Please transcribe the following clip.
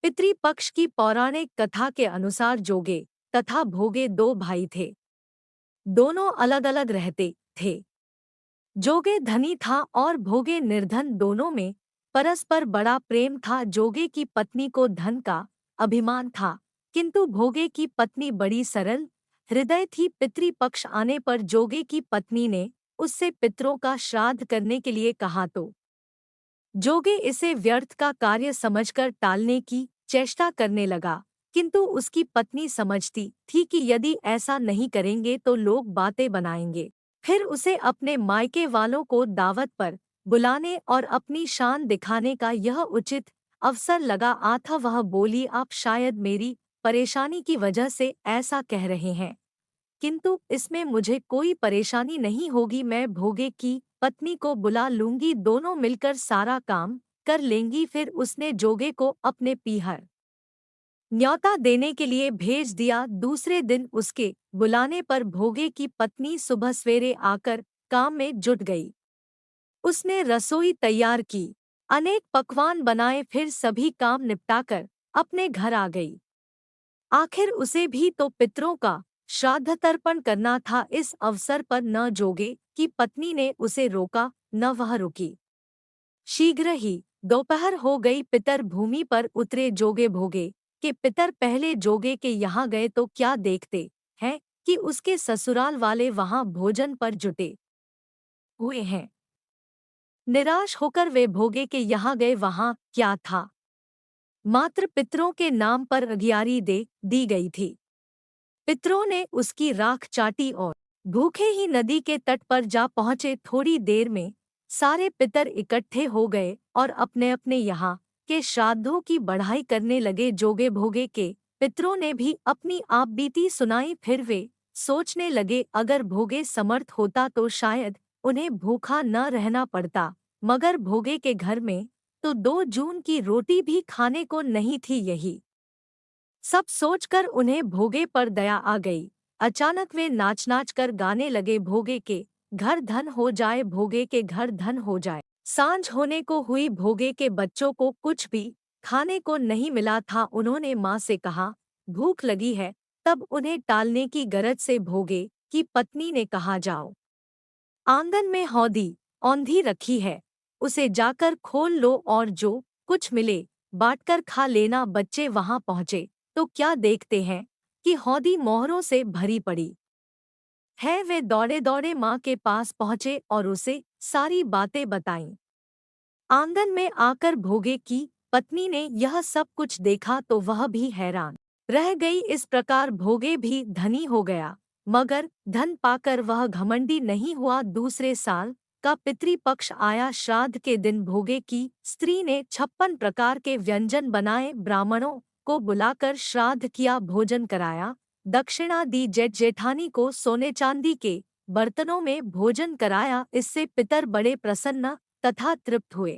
पितृपक्ष की पौराणिक कथा के अनुसार जोगे तथा भोगे दो भाई थे। दोनों अलग अलग रहते थे। जोगे धनी था और भोगे निर्धन। दोनों में परस्पर बड़ा प्रेम था। जोगे की पत्नी को धन का अभिमान था, किंतु भोगे की पत्नी बड़ी सरल हृदय थी। पितृपक्ष आने पर जोगे की पत्नी ने उससे पितरों का श्राद्ध करने के लिए कहा तो जोगे इसे व्यर्थ का कार्य समझकर टालने की चेष्टा करने लगा, किंतु उसकी पत्नी समझती थी कि यदि ऐसा नहीं करेंगे तो लोग बातें बनाएंगे। फिर उसे अपने मायके वालों को दावत पर बुलाने और अपनी शान दिखाने का यह उचित अवसर लगा था। वह बोली, आप शायद मेरी परेशानी की वजह से ऐसा कह रहे हैं, किंतु इसमें मुझे कोई परेशानी नहीं होगी। मैं भोगे की पत्नी को बुला लूंगी, दोनों मिलकर सारा काम कर लेंगी। फिर उसने जोगे को अपने पीहर न्योता देने के लिए भेज दिया। दूसरे दिन उसके बुलाने पर भोगे की पत्नी सुबह सवेरे आकर काम में जुट गई। उसने रसोई तैयार की, अनेक पकवान बनाए, फिर सभी काम निपटाकर अपने घर आ गई। आखिर उसे भी तो पितरों का श्राद्ध तर्पण करना था। इस अवसर पर न जोगे की पत्नी ने उसे रोका, न वह रुकी। शीघ्र ही दोपहर हो गई। पितर भूमि पर उतरे। जोगे भोगे के पितर पहले जोगे के यहाँ गए तो क्या देखते हैं कि उसके ससुराल वाले वहां भोजन पर जुटे हुए हैं। निराश होकर वे भोगे के यहाँ गए। वहां क्या था, मात्र पितरों के नाम पर अगियारी दे दी गई थी। पितरों ने उसकी राख चाटी और भूखे ही नदी के तट पर जा पहुंचे। थोड़ी देर में सारे पितर इकट्ठे हो गए और अपने अपने यहाँ के श्राद्धों की बढ़ाई करने लगे। जोगे भोगे के पितरों ने भी अपनी आप बीती सुनाई। फिर वे सोचने लगे, अगर भोगे समर्थ होता तो शायद उन्हें भूखा न रहना पड़ता, मगर भोगे के घर में तो 2 जून की रोटी भी खाने को नहीं थी। यही सब सोचकर उन्हें भोगे पर दया आ गई। अचानक वे नाच नाच कर गाने लगे, भोगे के घर धन हो जाए, भोगे के घर धन हो जाए। सांझ होने को हुई। भोगे के बच्चों को कुछ भी खाने को नहीं मिला था। उन्होंने माँ से कहा, भूख लगी है। तब उन्हें टालने की गरज से भोगे की पत्नी ने कहा, जाओ, आंगन में हौदी औंधी रखी है, उसे जाकर खोल लो और जो कुछ मिले बांटकर खा लेना। बच्चे वहां पहुंचे तो क्या देखते हैं कि हौदी मोहरों से भरी पड़ी है। वे दौड़े दौड़े माँ के पास पहुंचे और उसे सारी बातें बताईं। आंगन में आकर भोगे की पत्नी ने यह सब कुछ देखा तो वह भी हैरान रह गई। इस प्रकार भोगे भी धनी हो गया, मगर धन पाकर वह घमंडी नहीं हुआ। दूसरे साल का पितृपक्ष आया। श्राद्ध के दिन भोगे की स्त्री ने 56 प्रकार के व्यंजन बनाए, ब्राह्मणों को बुलाकर श्राद्ध किया, भोजन कराया, दक्षिणा दी। जेठ जेठानी को सोने चांदी के बर्तनों में भोजन कराया। इससे पितर बड़े प्रसन्न तथा तृप्त हुए।